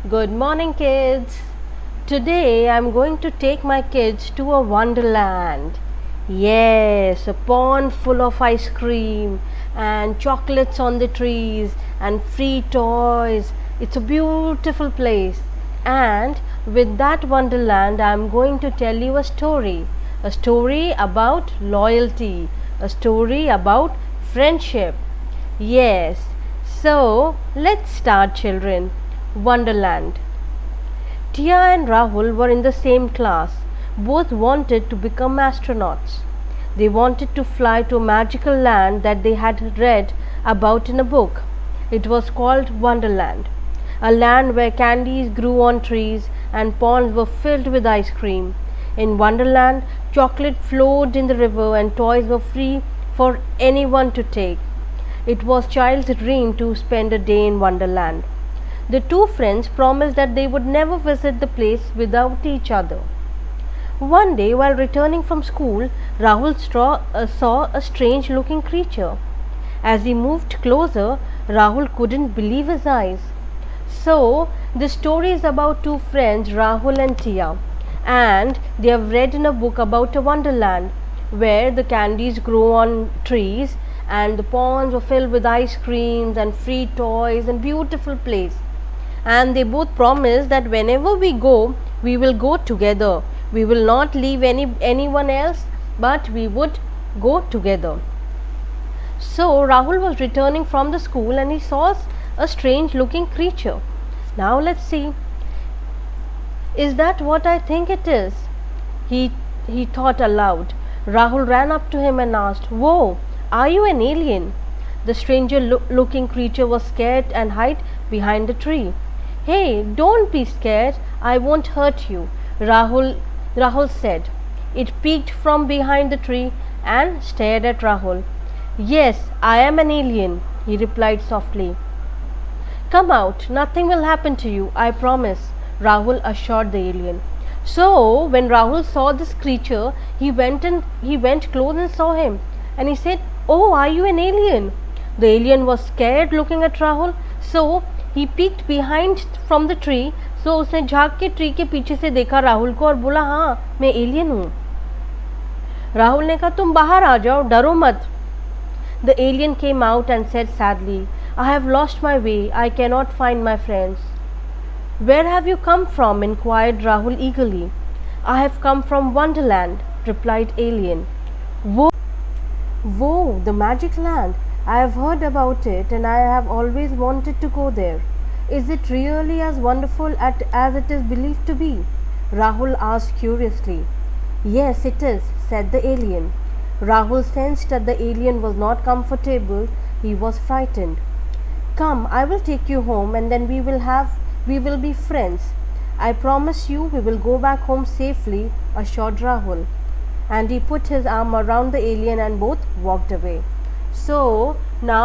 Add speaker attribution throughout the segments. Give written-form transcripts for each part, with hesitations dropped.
Speaker 1: Good morning, kids. Today I'm going to take my kids to a wonderland. Yes, a pond full of ice cream and chocolates on the trees and free toys. It's a beautiful place. And with that wonderland, I'm going to tell you a story about loyalty, a story about friendship. Yes, so let's start, children. Wonderland. Tia and Rahul were in the same class. Both wanted to become astronauts. They wanted to fly to a magical land that they had read about in a book. It was called Wonderland, a land where candies grew on trees and ponds were filled with ice cream. In Wonderland, chocolate flowed in the river and toys were free for anyone to take. It was Child's dream to spend a day in Wonderland. The two friends promised that they would never visit the place without each other. One day, while returning from school, Rahul saw a strange looking creature. As he moved closer, Rahul couldn't believe his eyes. So, the story is about two friends, Rahul and Tia, and they have read in a book about a wonderland where the candies grow on trees and the ponds are filled with ice creams and free toys and beautiful place. And they both promise that whenever we go, we will go together. We will not leave anyone else, but we would go together. So Rahul was returning from the school and he saw a strange looking creature. Now let's see. Is that what I think it is? He thought aloud. Rahul ran up to him and asked, "Whoa, are you an alien?" The stranger looking creature was scared and hid behind a tree. "Hey, don't be scared. I won't hurt you," Rahul said. It peeked from behind the tree and stared at Rahul. "Yes, I am an alien," he replied softly. "Come out, nothing will happen to you, I promise," Rahul assured the alien. So when Rahul saw this creature, he went close and saw him, and he said, "Oh, are you an alien?" The alien was scared looking at Rahul, so he peeked behind from the tree. So उसने झाँक के tree के पीछे से देखा राहुल को और बोला, "हाँ, मैं एलियन हूँ." राहुल ने कहा, "तुम बाहर आ जाओ, डरो मत." The alien came out and said sadly, "I have lost my way. I cannot find my friends." "Where have you come from?" inquired Rahul eagerly. "I have come from Wonderland," replied alien. Whoa, the magic land. I have heard about it and I have always wanted to go there. Is it really as wonderful as it is believed to be?" Rahul asked curiously. "Yes, it is," said the alien. Rahul sensed that the alien was not comfortable. He was frightened. "Come, I will take you home and then we will be friends. I promise you we will go back home safely," assured Rahul. And he put his arm around the alien and both walked away. So now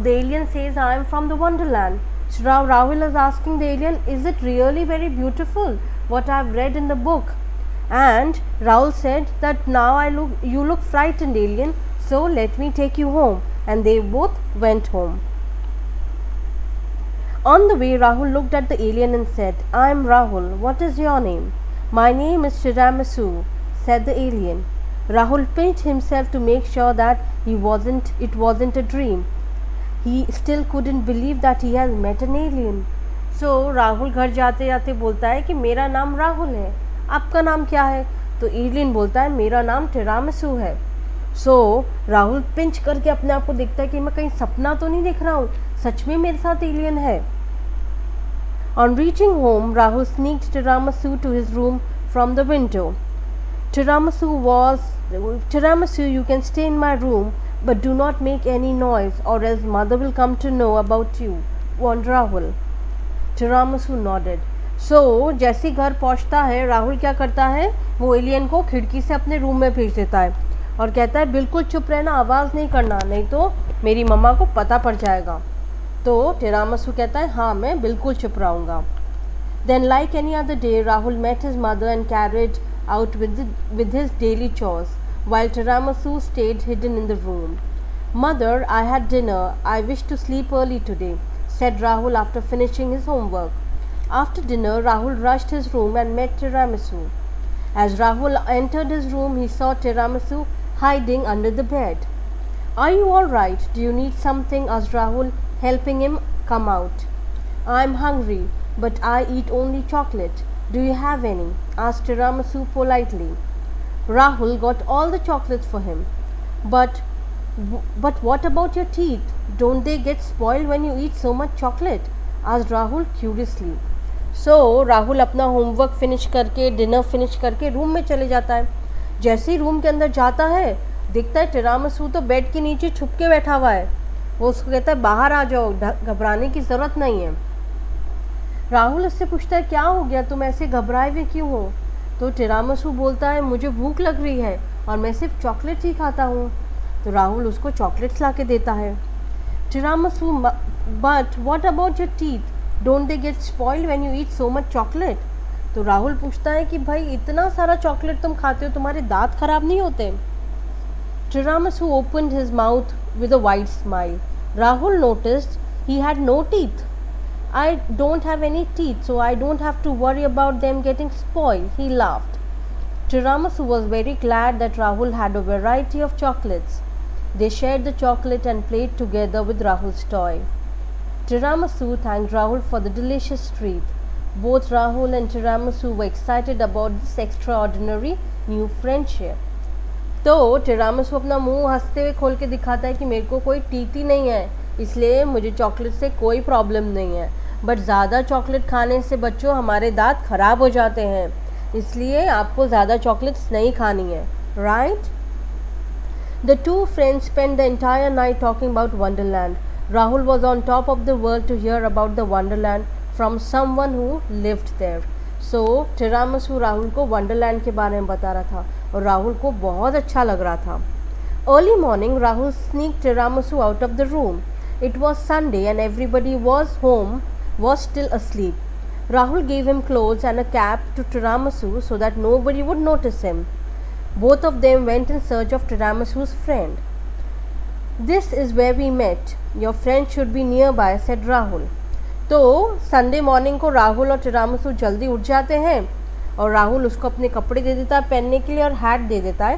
Speaker 1: the alien says, "I am from the Wonderland." So now Rahul is asking the alien, "Is it really very beautiful what I have read in the book?" And Rahul said that, "Now you look frightened, alien, so let me take you home." And they both went home. On the way, Rahul looked at the alien and said, "I am Rahul. What is your name?" "My name is Tiramisu," said the alien. Rahul pinched himself to make sure that it wasn't a dream. He still couldn't believe that he has met an alien. So Rahul घर जाते जाते बोलता है कि मेरा नाम राहुल है, आपका नाम क्या है? तो एलियन बोलता है, मेरा नाम टिरामिसू है. सो राहुल पिंच करके अपने आप को देखता है कि मैं कहीं सपना तो नहीं देख रहा हूँ, सच में मेरे साथ एलियन है. On reaching home, Rahul sneaked Tiramisu to his room from the window. Tiramisu, you can stay in my room, but do not make any noise or else mother will come to know about you, warned Rahul. Tiramisu nodded. So जैसे घर पहुंचता है, राहुल क्या करता है, वो alien को खिड़की से अपने रूम में भेज देता है और कहता है, "बिल्कुल चुप रहना, आवाज़ नहीं करना, नहीं तो मेरी मम्मा को पता पड़ जाएगा." तो टिरामिसू कहता है, "हाँ, मैं बिल्कुल चुप रहूँगा." Then like any other day, Rahul met his mother and carried out with his daily chores, while Tiramisu stayed hidden in the room. "Mother, I had dinner. I wish to sleep early today," said Rahul after finishing his homework. After dinner, Rahul rushed his room and met Tiramisu. As Rahul entered his room, he saw Tiramisu hiding under the bed. Are you all right? Do you need something? Asked Rahul, helping him come out. I'm hungry, but I eat only chocolate. Do you have any? Asked Tiramisu politely. Rahul got all the chocolates for him. But but what about your teeth? Don't they get spoiled when you eat so much chocolate? Asked Rahul curiously. So Rahul अपना homework finish करके dinner finish करके room में चले जाता है. जैसे ही room के अंदर जाता है देखता है टिरामिसू तो बेड के नीचे छुप के बैठा हुआ है. वो उसको कहता है बाहर आ जाओ, घबराने की ज़रूरत नहीं है. राहुल उससे पूछता है क्या हो गया, तुम ऐसे घबराए हुए क्यों हो? तो टिरामिसू बोलता है मुझे भूख लग रही है और मैं सिर्फ चॉकलेट्स ही खाता हूँ. तो राहुल उसको चॉकलेट्स ला के देता है. Tiramisu but what about your teeth, don't they get spoiled when you eat so much chocolate? तो राहुल पूछता है कि भाई इतना सारा चॉकलेट तुम खाते हो, तुम्हारे दांत खराब नहीं होते? Tiramisu opened his mouth with a wide smile. Rahul noticed he had no teeth. I don't have any teeth, so I don't have to worry about them getting spoiled, he laughed. Tiramisu was very glad that Rahul had a variety of chocolates. They shared the chocolate and played together with Rahul's toy. Tiramisu thanked Rahul for the delicious treat. Both Rahul and Tiramisu were excited about this extraordinary new friendship. तो टिरामिसू अपना मुंह हंसते हुए खोल के दिखाता है कि मेरे को कोई टीथ ही नहीं है, इसलिए मुझे चॉकलेट से कोई प्रॉब्लम नहीं है. बट ज़्यादा चॉकलेट खाने से बच्चों हमारे दांत खराब हो जाते हैं, इसलिए आपको ज़्यादा चॉकलेट्स नहीं खानी है. Right? The two friends spend the entire night talking about wonderland. Rahul was on top of the world to hear about the wonderland from someone who lived there. So tiramisu Rahul को वंडरलैंड के बारे में बता रहा था और राहुल को बहुत अच्छा लग रहा था. Early morning Rahul sneak tiramisu out of the room. It was Sunday and everybody was home was still asleep. Rahul gave him clothes and a cap to Tiramisu so that nobody would notice him. Both of them went in search of Tiramisu's friend. This is where we met. Your friend should be nearby, said Rahul. तो Sunday morning को राहुल और टिरामिसू जल्दी उठ जाते हैं और राहुल उसको अपने कपड़े दे देता है पहनने के लिए और हैट दे देता है,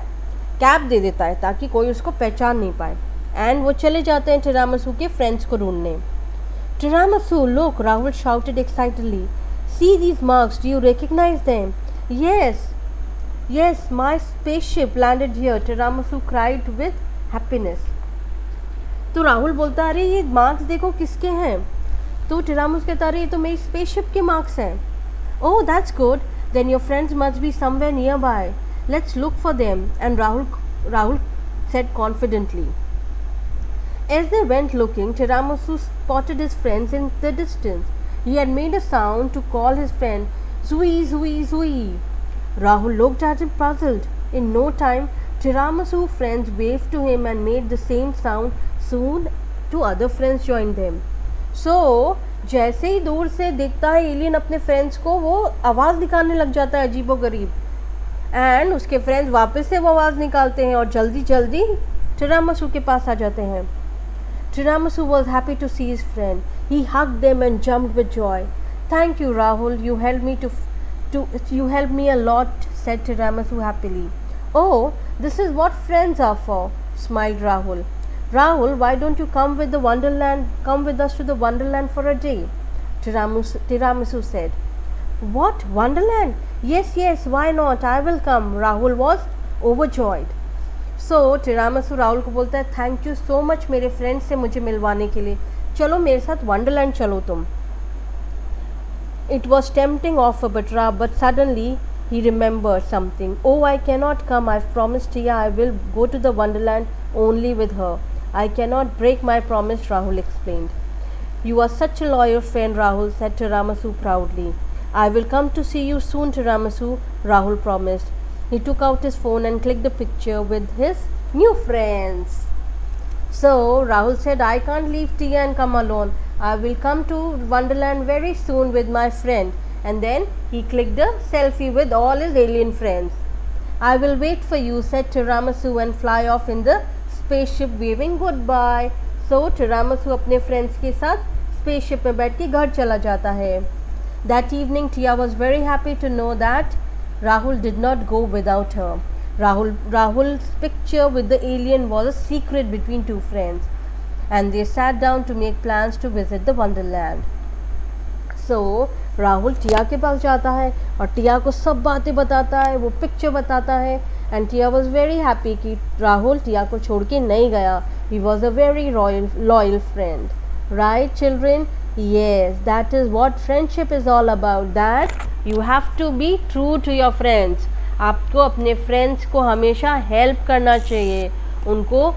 Speaker 1: कैप दे देता है ताकि कोई उसको पहचान नहीं पाए. एंड वो चले जाते हैं टिरामिसू के फ्रेंड्स को ढूंढने. Tiramisu, look, Rahul shouted excitedly. See these marks, do you recognize them? Yes, my spaceship landed here, Tiramisu cried with happiness. तो राहुल बोलता अरे ये मार्क्स देखो किसके हैं? तो टिरामिसू कहता अरे ये तो मेरी स्पेसशिप के मार्क्स हैं. Oh, that's good. Then your friends must be somewhere nearby. Let's look for them. And Rahul said confidently. As they went looking, Tiramisu spotted his friends in the distance. He had made a sound to call his friend, Zui, Zui, Zui. Rahul looked at him puzzled. In no time, Tiramisu's friends waved to him and made the same sound. Soon, two other friends joined them. So, जैसे ही दूर से देखता है alien अपने friends को, वो आवाज़ निकालने लग जाता है अजीबो गरीब. एंड उसके फ्रेंड्स वापस से वो आवाज़ निकालते हैं और जल्दी जल्दी टिरामिसू के पास आ जाते हैं. Tiramisu was happy to see his friend. He hugged them and jumped with joy. Thank you, Rahul. You helped me a lot, said Tiramisu happily. Oh, this is what friends are for, smiled Rahul. Rahul, why don't you come with us to the Wonderland for a day? Tiramisu said. What, Wonderland? Yes, why not? I will come. Rahul was overjoyed. So tiramisu Rahul को बोलता है thank you so much मेरे friend से मुझे मिलवाने के लिए, चलो मेरे साथ वंडरलैंड चलो तुम. It was tempting offer but suddenly he remember something. Oh I cannot come, I promised Tia I will go to the wonderland only with her. I cannot break my promise, Rahul explained. You are such a loyal friend, Rahul said tiramisu proudly. I will come to see you soon, tiramisu, Rahul promised. He took out his phone and clicked the picture with his new friends. So Rahul said, I can't leave Tia and come alone. I will come to Wonderland very soon with my friend. And then he clicked a selfie with all his alien friends. I will wait for you, said Tiramisu and fly off in the spaceship waving goodbye. So Tiramisu अपने friends के साथ spaceship में बैठ के घर चला जाता है. That evening Tia was very happy to know that Rahul did not go without her. Rahul's picture with the alien was a secret between two friends, and they sat down to make plans to visit the Wonderland. So Rahul टिया के पास जाता है और टिया को सब बातें बताता है, वो पिक्चर बताता है, and Tiya was very happy कि राहुल टिया को छोड़ के नहीं गया. He was a very loyal friend. Right children? yes, that is what friendship is all about, that you have to be true to your friends. आपको अपने फ्रेंड्स को हमेशा हेल्प करना चाहिए. उनको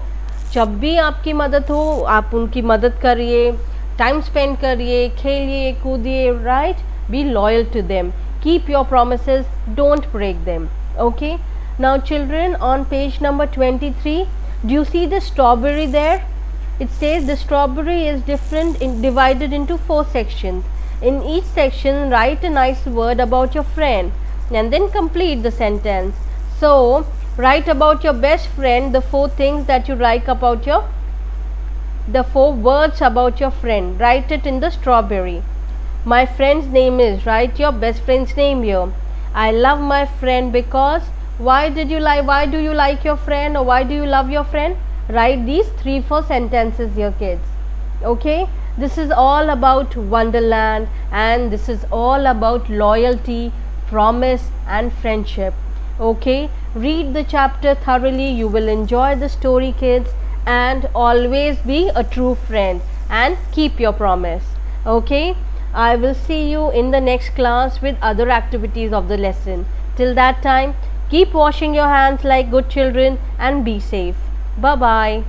Speaker 1: जब भी आपकी मदद हो आप उनकी मदद करिए, टाइम स्पेंड करिए, खेलिए कूदिए. Right? Be loyal to them, keep your promises, don't break them. Okay, now children, on page number 23, do you see the strawberry there? It says the strawberry is divided into 4 sections. In each section write a nice word about your friend and then complete the sentence. So write about your best friend the 4 things that you like about the 4 words about your friend. Write it in the strawberry. My friend's name is, write your best friend's name here. I love my friend because. Why do you like your friend, or why do you love your friend? Write these 3-4 sentences here, kids. Okay, this is all about Wonderland, and this is all about loyalty, promise and friendship. Okay, read the chapter thoroughly, you will enjoy the story, kids, and always be a true friend and keep your promise. Okay, I will see you in the next class with other activities of the lesson. Till that time, keep washing your hands like good children and be safe. Bye bye.